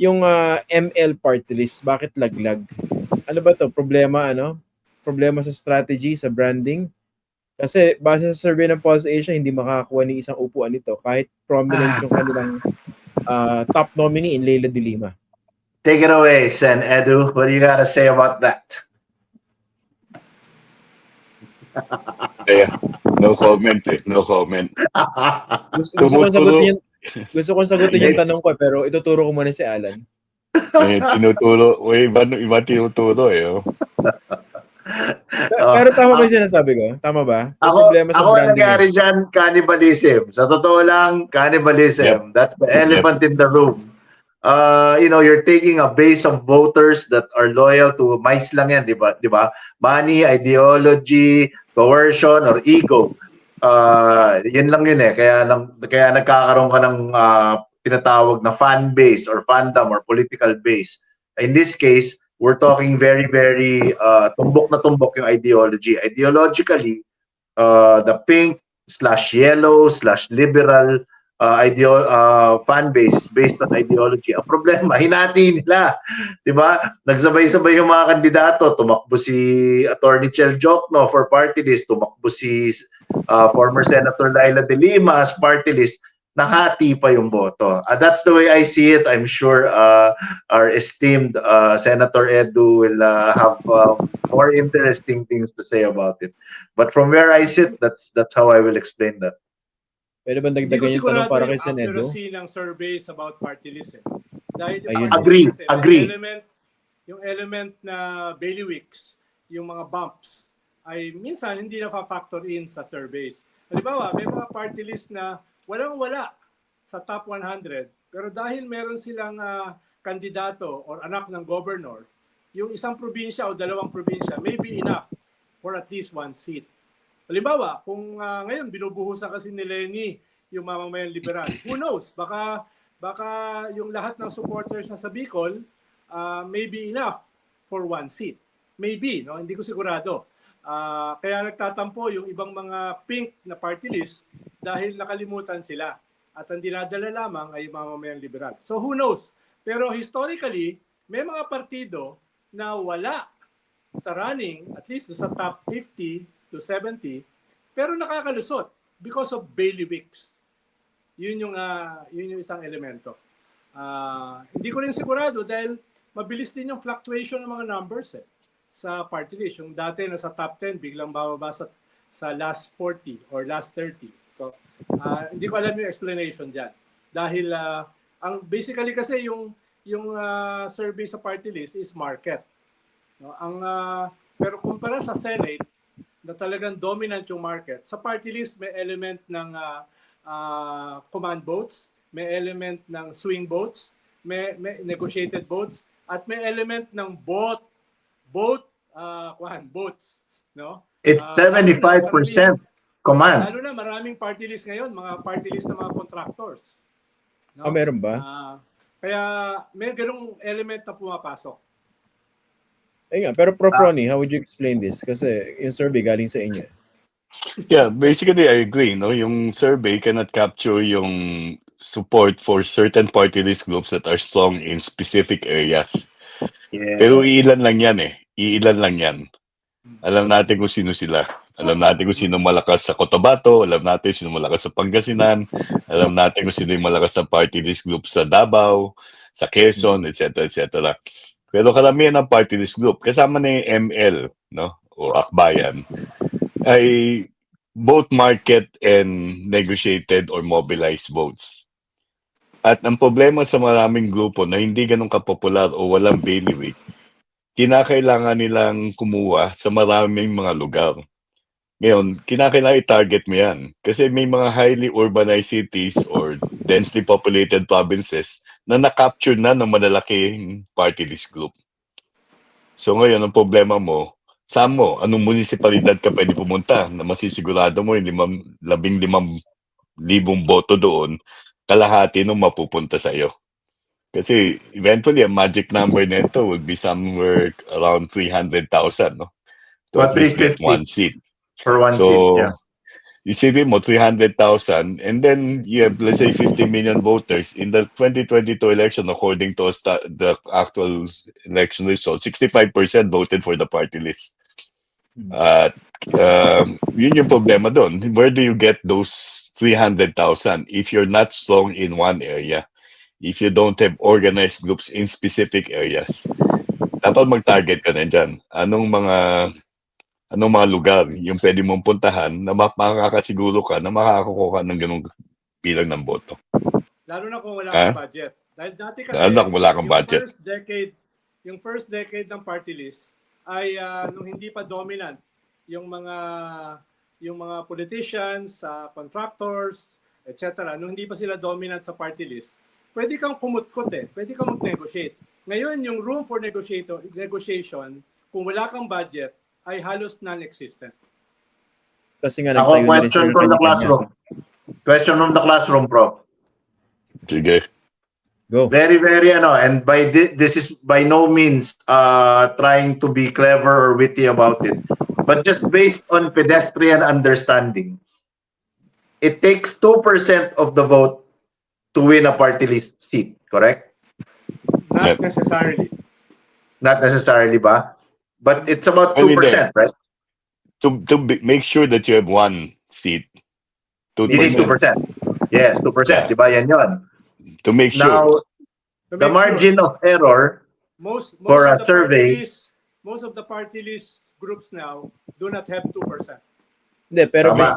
yung ML party list, bakit laglag? Ano ba to? Problema Problema sa strategy, sa branding? Kasi base sa survey ng Pulse Asia, hindi makakakuha ni isang upuan nito kahit prominent yung kanilang top nominee in Leila de Lima. Take it away, Sen Edu. What do you gotta say about that? Yeah, no comment eh. No comment. Gusto kong sagutin yung tanong ko, pero ituturo ko muna si Alan. Tinuturo. Iba tinuturo eh. Oh. Pero tama ba yung sinasabi ko? Tama ba? May problema sa branding. Nangyari dyan, cannibalism. Sa totoo lang, cannibalism. Yep. That's the elephant in the room. You're taking a base of voters that are loyal to mice lang yan, di ba? Money, ideology, coercion, or ego. Yun lang yun eh. Kaya nagkakaroon ka ng tinatawag na fan base or fandom or political base. In this case, we're talking very, very tumbok na tumbok yung ideology. Ideologically, the pink/yellow/liberal fan base based on ideology. Ang problema, hinati nila. Diba? Nagsabay-sabay yung mga kandidato. Tumakbo si Attorney Chel Jokno for party list. Tumakbo si former Senator Leila de Lima as party list. Nahati pa yung boto. That's the way I see it. I'm sure our esteemed Senator Edu will have more interesting things to say about it. But from where I sit, that's how I will explain that. Pwede ba dagdagan yung tanong para kay Sen Edu? Accuracy ng surveys about party list. Dahil agree. Yung element na bailiwicks, yung mga bumps, ay minsan hindi na-factor in sa surveys. Halimbawa, may mga party list na walang-wala sa top 100, pero dahil meron silang kandidato or anak ng governor, yung isang probinsya o dalawang probinsya may be enough for at least one seat. Halimbawa, kung ngayon binubuhusan kasi ni Lenny yung mamamayang liberal, who knows? Baka yung lahat ng supporters na sa Bicol may be enough for one seat. Maybe, no? Hindi ko sigurado. Kaya nagtatampo yung ibang mga pink na party list dahil nakalimutan sila at ang dinadala lamang ay mamamayang liberal. So who knows? Pero historically, may mga partido na wala sa running, at least sa top 50 to 70, pero nakakalusot because of bailiwicks. Yun yung isang elemento. Hindi ko rin sigurado dahil mabilis din yung fluctuation ng mga numbers sa party list. Yung dati nasa top 10, biglang bababa sa last 40 or last 30. So, hindi ko alam yung explanation dyan. Dahil, basically kasi yung survey sa party list is market. No? Pero kumpara sa Senate, na talagang dominant yung market, sa party list may element ng command votes, may element ng swing votes, may negotiated votes, at may element ng votes, no? It's 75% command. Lalo na maraming party list ngayon, mga party list ng mga contractors. No? Meron ba? Kaya may ganung element na pumapasok. Pero Prof. Ronnie, how would you explain this? Kasi yung survey galing sa inyo. Yeah, basically I agree. No, yung survey cannot capture yung support for certain party list groups that are strong in specific areas. Yeah. Pero iilan lang yan eh. Iilan lang yan. Alam natin kung sino sila. Alam natin kung sino malakas sa Cotabato. Alam natin sino malakas sa Pangasinan. Alam natin kung sino yung malakas sa party list group sa Davao, sa Quezon, etc. etc. Pero karamihan ng party list group, kasama na yung ML, no, o Akbayan, ay both market and negotiated or mobilized votes. At ang problema sa maraming grupo na hindi ganun kapopular o walang bailiwick, kinakailangan nilang kumuha sa maraming mga lugar. Ngayon, kinakailangan i-target mo yan. Kasi may mga highly urbanized cities or densely populated provinces na na-capture na ng malalaking party list group. So ngayon, ang problema mo, saan mo? Anong munisipalidad ka pwede pumunta na masisigurado mo yung 15,000 boto doon, kalahati nung mapupunta sa iyo. Kasi eventually, ang magic number nito would be somewhere around 300,000, no? To at least get one seat. For one seat, yeah. isipin mo 300,000 and then you have, let's say, 50 million voters in the 2022 election. According to the actual election result, 65% voted for the party list. At yun yung problema doon. Where do you get those 300,000 if you're not strong in one area? If you don't have organized groups in specific areas? Dapat mag-target ka na dyan. Anong mga lugar yung pwede mong puntahan na makakasiguro ka na makakakuha ng ganung bilang ng boto. Lalo na kung wala kang budget. Dahil dati kasi, Lalo na kung wala kang budget. Yung first decade ng party list ay nung hindi pa dominant yung mga politicians, contractors, etc. Nung hindi pa sila dominant sa party list, pwede kang pumutkot pwede kang mag-negotiate. Ngayon, yung room for negotiation, kung wala kang budget, ay halos non-existent. Kasi nga Ako, nagtayo na rin question sila from the kanya-kanya. classroom. Question from the classroom, Prof. Sige. Go. Very, very, and this is by no means trying to be clever or witty about it, but just based on pedestrian understanding, it takes 2% of the vote to win a party list seat, correct? Not necessarily. Not necessarily ba? But it's about I mean, 2%, right? Make sure that you have one seat. You need 2%. Yes, 2%. Yeah. Diba yan yun? To make sure. Now, the margin of error most for of a the survey, most of the party list groups now do not have 2%. Hindi, pero Tama.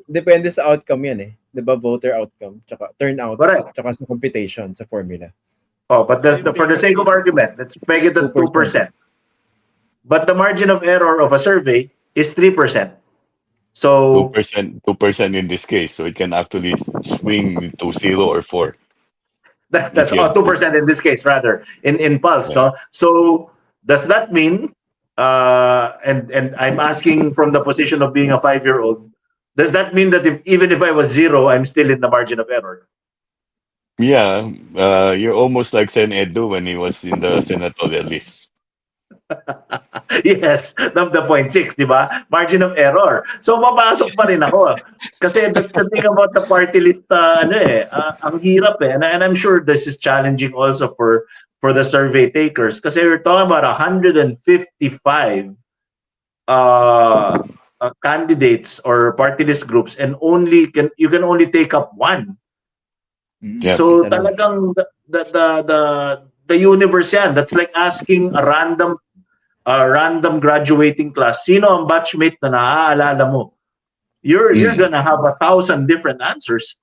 depende sa outcome yan eh. Diba, voter outcome, tsaka turnout, Correct. tsaka sa computation, sa formula. Oh, but for the sake of argument, let's peg it at 2%. But the margin of error of a survey is 3%. So 2% in this case, so it can actually swing to 0 or 4. that's If you have 2% in this case, rather in pulse, no? So does that mean? And I'm asking from the position of being a 5-year-old. Does that mean that even if I was 0, I'm still in the margin of error? Yeah, you're almost like Sen Edu when he was in the senatorial list. Yes, the 0.6, di ba? Margin of error. So, mapasok pa rin ako. Kasi that's the thing about the party list, ang hirap eh. And I'm sure this is challenging also for the survey takers. Kasi we're talking about 155 candidates or party list groups and you can only take up one. Yeah. So, talagang the universe yan. That's like asking a random graduating class, sino ang batchmate na naaalala mo? You're gonna have 1,000 different answers.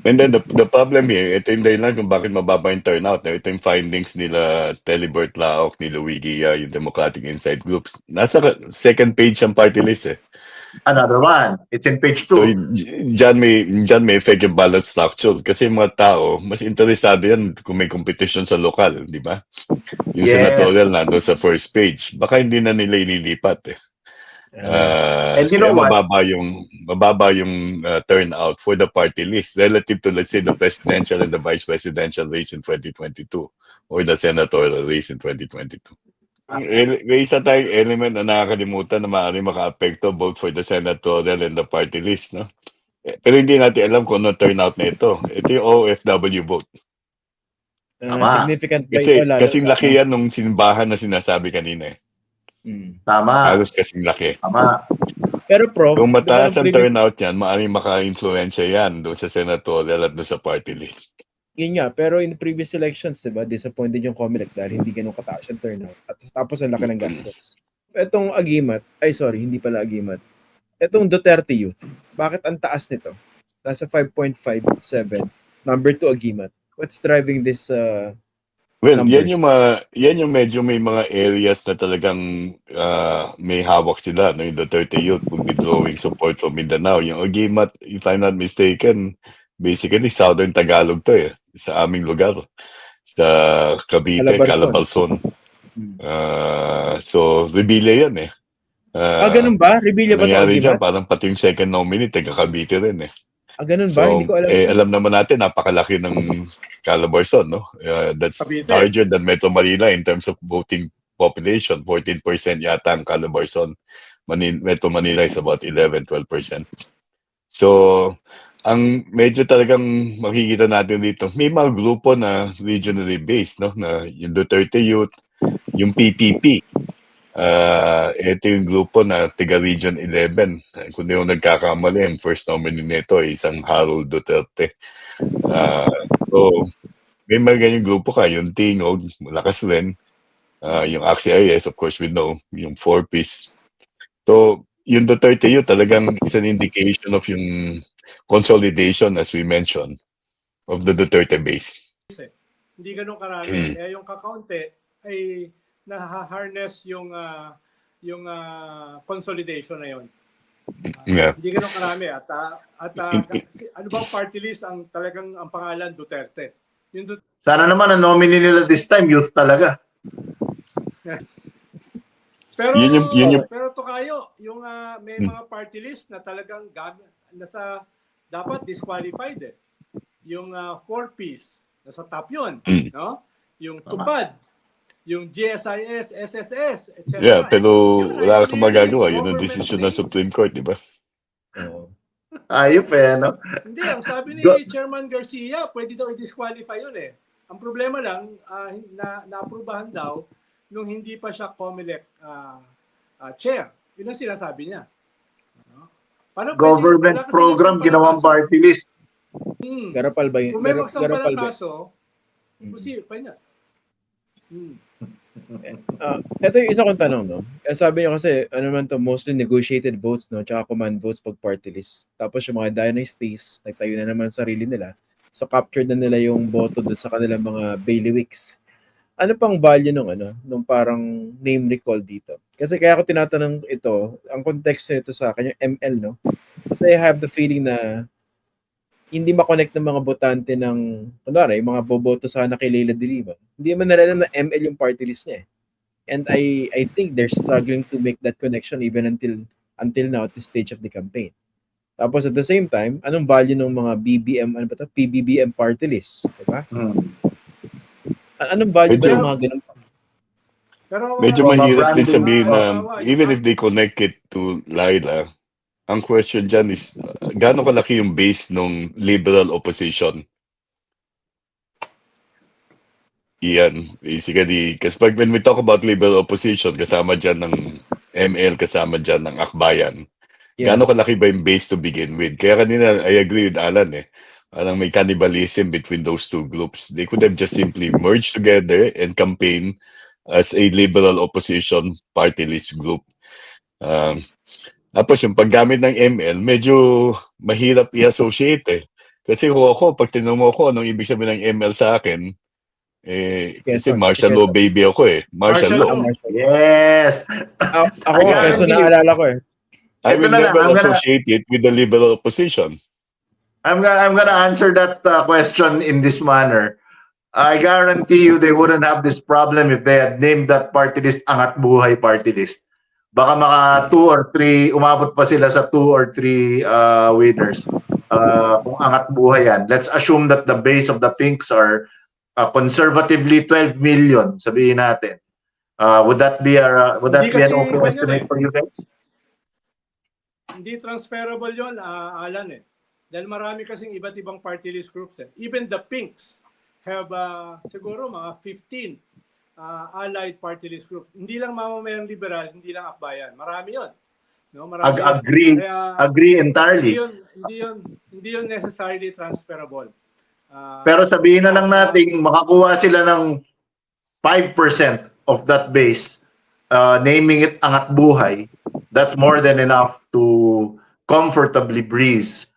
And then the problem here, ito yung dahilan kung bakit mababa yung turnout. Ito yung findings nila Telibert Laok, ni Luigi, yung Democratic Insight Groups. Nasa second page ang party list eh. Another one. It's in page 2. So, dyan may effect yung balance structure. Kasi yung mga tao, mas interesado yan kung may competition sa lokal, di ba? Yung senatorial nandun sa first page. Baka hindi na nila ililipat eh. And you know kaya what? mababa yung turnout for the party list relative to, let's say, the presidential and the vice presidential race in 2022 or the senatorial race in 2022. May isa tayong element na nakakalimutan na maaaring maka-apekto both for the senatorial and the party list, no? Pero hindi natin alam kung ano turnout na ito. Ito yung OFW vote. Significant ba ito lalo Kasing laki yan nung simbahan na sinasabi kanina eh. Tama. Halos kasing laki. Tama. Pero Prof, Kung mataas ang previous- turnout yan, maaaring maka-influensya yan doon sa senatorial at doon sa party list. Yun nga, pero in previous elections, diba, disappointed yung COMELEC dahil hindi ganun kataas yung turnout. At tapos ang laki ng gastos. Etong Agimat, hindi pala Agimat. Etong Duterte Youth, bakit ang taas nito? Nasa 5.57. Number 2 Agimat. What's driving this Well, numbers? yan yung medyo may mga areas na talagang may hawak sila. No? Yung Duterte Youth will be drawing support from Mindanao. Yung Agimat, if I'm not mistaken, basically Southern Tagalog to eh. Sa aming lugar. Sa Cavite, Calabarzon. So, Rebilla yan eh. ganun ba? Rebilla ba ito Nangyari dyan, Agimat? parang pati yung second nominee, taga Cavite rin eh. Ganun So, ba? Hindi ko alam. alam naman natin, napakalaki ng Calabarzon, no? That's Cavite. larger than Metro Manila in terms of voting population. 14% yata ang Calabarzon. Metro Manila is about 11-12%. So, ang medyo talagang makikita natin dito, may mga grupo na regionally based, no? Na yung Duterte Youth, yung PPP. Ito yung grupo na tiga Region 11. Kung di ako nagkakamali, ang first nominee nito ay isang Harold Duterte. So, may mga ganyang grupo ka, yung Tingog, malakas rin. Yung AXIS, of course, we know, yung 4-piece. So, yung Duterte Youth talagang is an indication of yung consolidation, as we mentioned, of the Duterte base. Hindi ganun karami. Mm. Kaya yung kakaunti ay naha-harness yung consolidation na yun. Yeah. Hindi ganun karami. Ano bang party list ang talagang ang pangalan Duterte? Yung Sana naman ang nominee nila this time, youth talaga. Pero Yun yung- pero Tokayo, yung may mga party list na talagang dapat disqualified eh. Yung 4-piece nasa top 'yon, no? Yung Tupad, yung GSIS, SSS, etc. Yeah, pero Yun ay wala kang magagawa. Yun ang government decision ng names. Supreme Court, di ba? Oo. Ayop no? Hindi, ang sabi ni Chairman Garcia, pwede daw i-disqualify yun eh. Ang problema lang, na-aprubahan daw nung hindi pa siya COMELEC chair. Yun ang sinasabi niya. Paano Government wala kasi program, magsampalang ginawang kaso. party list. Garapal ba yun? Kung may Garapal magsampalang ba? kaso, posible pa niya. Ito yung isa kong tanong, no? Sabi niyo kasi, ano man to, mostly negotiated votes, no? Tsaka command votes pag party list. Tapos yung mga dynasties, nagtayo na naman sarili nila. So, captured na nila yung boto doon sa kanilang mga bailiwicks. Ano pang value nung parang name recall dito? Kasi kaya ako tinatanong ito, ang context nito sa akin, yung ML, no? Kasi I have the feeling na hindi ma-connect ng mga botante ng, kunwari, yung mga boboto sana kay Leila de Lima. Hindi man nalalam na ML yung party list niya eh. And I think they're struggling to make that connection even until now at this stage of the campaign. Tapos at the same time, anong value ng mga PBBM party list, diba? Anong value ba ng mga ganun? Pero, Medyo From a mahirap din branding, sabihin na yung even if they connect it to Laila, ang question dyan is gaano kalaki yung base ng liberal opposition? Iyan, basically, kasi when we talk about liberal opposition, kasama dyan ng ML, kasama dyan ng Akbayan. Yeah. Gaano kalaki ba yung base to begin with? Kaya kanina, I agree with Alan eh. Parang may cannibalism between those two groups. They could have just simply merged together and campaign as a liberal opposition party list group. Tapos yung paggamit ng ML, medyo mahirap i-associate eh. Kasi kung ako, pag tinanong mo ako, anong ibig sabihin ng ML sa akin, kasi martial law baby ako eh. Martial law. Yes. Ako nga, kasi naalala ko eh. I will never associate it with the liberal opposition. I'm gonna answer that question in this manner. I guarantee you they wouldn't have this problem if they had named that party list Angat Buhay Party List. Baka maka 2 or 3, umabot pa sila sa 2 or 3 winners. Kung Angat Buhay yan. Let's assume that the base of the Pinks are conservatively 12 million, sabihin natin. Would that be an okay estimate for you guys? Hindi transferable yon, Alan eh. Dahil marami kasing iba't ibang party list groups eh. Even the Pinks have siguro mga 15 allied party list group. Hindi lang mamamayang liberal, hindi lang akbayan. Marami yon. No, marami. Agree entirely. Hindi yun necessarily transferable. Pero sabihin na lang natin, makakuha sila ng 5% of that base, naming it Angat Buhay. That's more than enough to comfortably breeze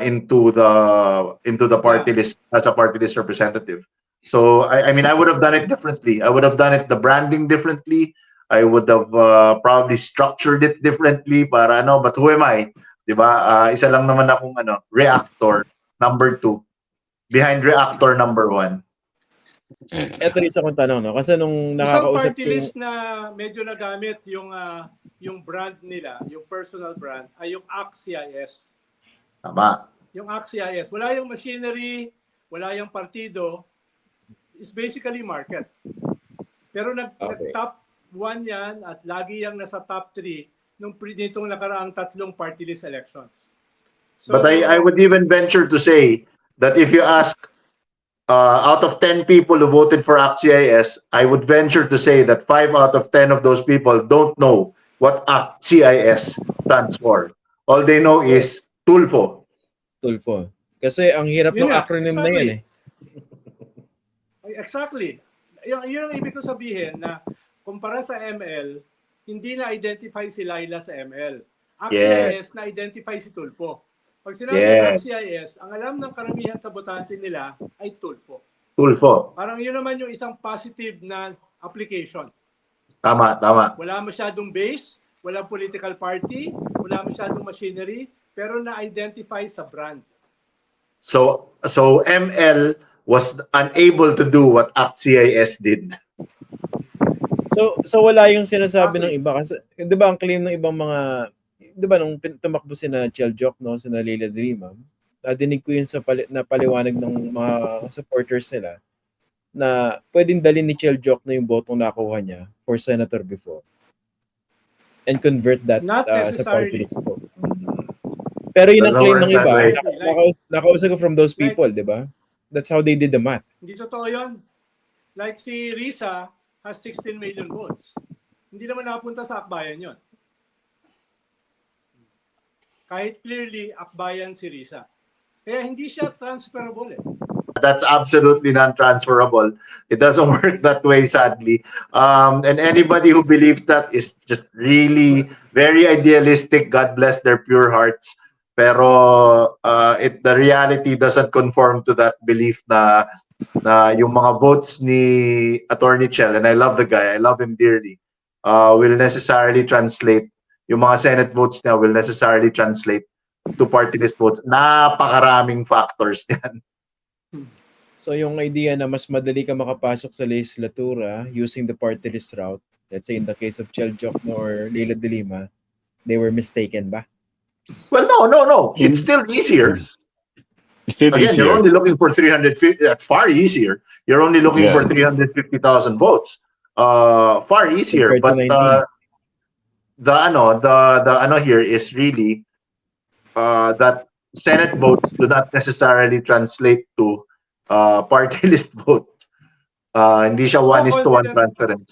into the party list as a party list representative. So I mean, I would have done it differently. I would have done it the branding differently. I would have probably structured it differently para but who am I? 'Di ba? Isa lang naman akong reactor number 2 behind reactor number 1. Ito yung isa kong tanong, no? Kasi nung nakakausap party list na medyo nagamit yung brand nila, yung personal brand, ay yung AXIS. Tama. Yung AXIS. Wala yung machinery, wala yung partido. It's basically market. Pero nag-top 1 yan at lagi yung nasa top 3 nitong nakaraang 3 party list elections. So, But I would even venture to say that if you ask out of 10 people who voted for ACT-CIS, I would venture to say that 5 out of 10 of those people don't know what ACT-CIS stands for. All they know is Tulfo. Tulfo. Kasi ang hirap Yun ng nga, acronym na yan eh. Exactly. Yun ang ibig ko sabihin na kumpara sa ML, hindi na-identify si Laila sa ML. ACT-CIS na-identify si Tulfo. Pag sinabi ACT-CIS, ang alam ng karamihan sa botante nila ay Tulfo. Tulfo. Parang yun naman yung isang positive na application. Tama, tama. Wala masyadong base, wala political party, wala masyadong machinery, pero na-identify sa brand. So ML was unable to do what ACT-CIS did. So wala yung sinasabi ng iba kasi 'di ba ang claim ng ibang mga 'di ba nung tumakbo sina Cheljok no, sina Leila de Lima, nadinig ko yun sa na paliwanag ng mga supporters nila na pwedeng dalhin ni Cheljok na yung botong nakuha niya for senator before and convert that Not sa party necessarily. list vote. Pero yun ang Doesn't claim work ng that iba. way. Nakausap ko from those people, di ba? That's how they did the math. Hindi totoo yun. Like si Risa has 16 million votes. Hindi naman napunta sa Akbayan yun. Kahit clearly Akbayan si Risa. Kaya hindi siya transferable eh. That's absolutely non-transferable. It doesn't work that way, sadly. And anybody who believes that is just really very idealistic. God bless their pure hearts. Pero the reality doesn't conform to that belief na yung mga votes ni Attorney Chell, and I love the guy, I love him dearly, will necessarily translate, yung mga Senate votes niya will necessarily translate to party list votes. Napakaraming factors yan. So yung idea na mas madali ka makapasok sa legislatura using the party list route, let's say in the case of Cheljok or Leila de Lima, they were mistaken ba? Well, no. It's still easier. It's still Again, easier. you're only looking for 350. Far easier. You're only looking for 350,000 votes. Far easier. Compared to But the ano here is really that Senate votes do not necessarily translate to party list vote. Hindi siya So 1:1 confident. transference.